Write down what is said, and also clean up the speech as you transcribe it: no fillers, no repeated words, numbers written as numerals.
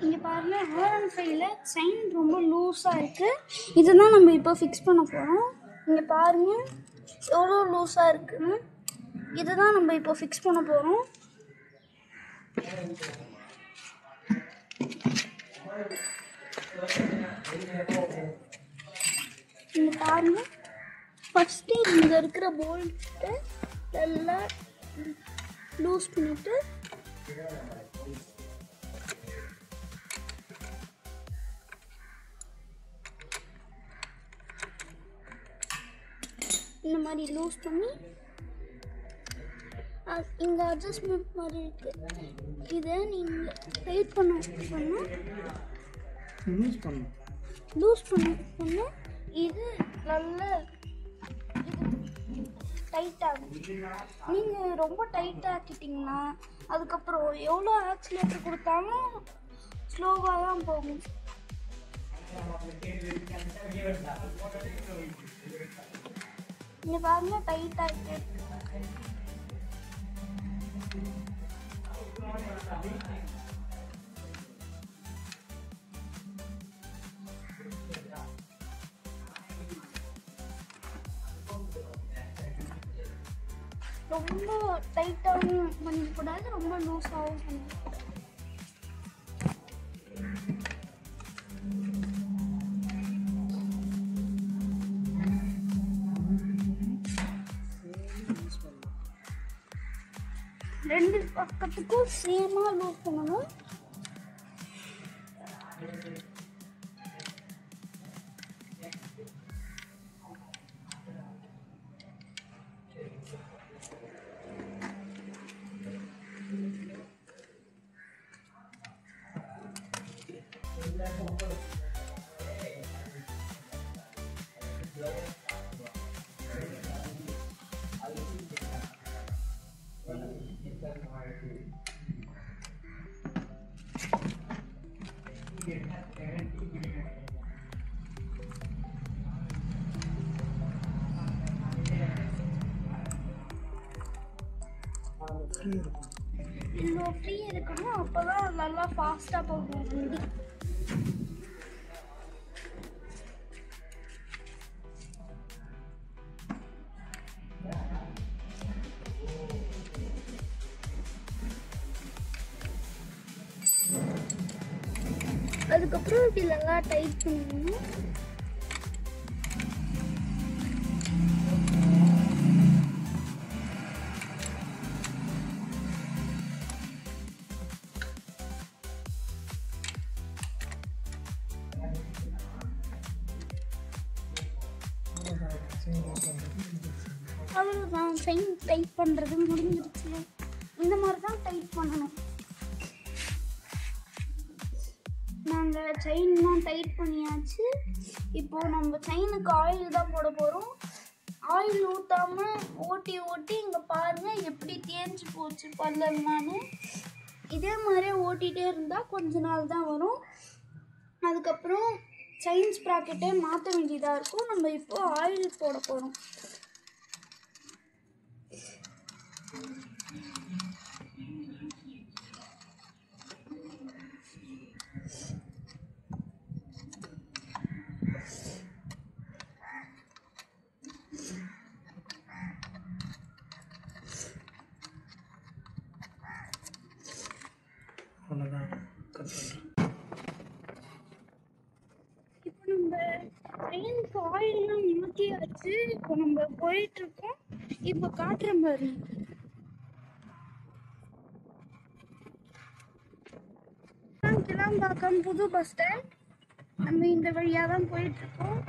இங்கே பாருங்கள் R15ல செயின் ரொம்ப லூஸாக இருக்குது. இதுதான் நம்ம இப்போ ஃபிக்ஸ் பண்ண போகிறோம். இங்கே பாருங்கள் எவ்வளோ லூஸாக இருக்குன்னு. இதுதான் நம்ம இப்போ ஃபிக்ஸ் பண்ண போகிறோம். இங்கே பாருங்கள் ஃபஸ்ட்டு இங்கே இருக்கிற போல்ட்டை நல்லா லூஸ் பண்ணிவிட்டு இந்த மாதிரி லூஸ் பண்ணி இங்கே அட்ஜஸ்ட்மெண்ட் மாதிரி இருக்குது. இதை நீங்கள் டைட் பண்ண லூஸ் பண்ண இது நல்லா இது டைட் ஆகும். நீங்கள் ரொம்ப டைட் ஆக்கிட்டிங்கன்னா அதுக்கப்புறம் எவ்வளோ ஆக்சிலேட்டர் கொடுத்தாலும் ஸ்லோவாக தான் போகும். இங்கே பாருங்க டைட் ஆகிட்டு ரொம்ப டைட்டாகவும் பண்ணிக்கூடாது, ரொம்ப லூஸாகவும் பண்ணிக்கூடாது. ரெண்டு பக்கத்துக்கும் சேமாக லூஸ் பண்ணணும். இவ்வளோ ஃப்ரீ இருக்கணும், அப்போ தான் நல்லா ஃபாஸ்ட்டாக போகும் வண்டி. அதுக்கப்புறம் இப்படி நல்லா டைட் பண்ணணும். அவ்வளோதான், செயின் டைட் பண்ணுறது முடிஞ்சிருச்சு. இந்த மாதிரி தான் டைட் பண்ணணும். நாங்கள் செயின்லாம் டைட் பண்ணியாச்சு. இப்போது நம்ம செயினுக்கு ஆயில் தான் போட போகிறோம். ஆயில் ஊற்றாமல் ஓட்டி ஓட்டி இங்கே பாருங்கள் எப்படி தேஞ்சு போச்சு பல்லல்னான்னு. இதே மாதிரியே ஓட்டிகிட்டே இருந்தால் கொஞ்ச நாள் தான் வரும். அதுக்கப்புறம் செயின் ஸ்ப்ராக்கெட்டே மாற்ற வேண்டியதாக இருக்கும். நம்ம இப்போது ஆயில் போட போகிறோம். இப்போ நம்ம ட்ரெயினுக்கு ஆயில்லாம் ஊற்றியாச்சு. இப்போ நம்ம போயிட்டுருக்கோம். இப்போ காட்டுற மாதிரி கிளம்பாக்கம் புது பஸ் ஸ்டாண்ட். நம்ம இந்த வழியாக தான் போயிட்டுருக்கோம்.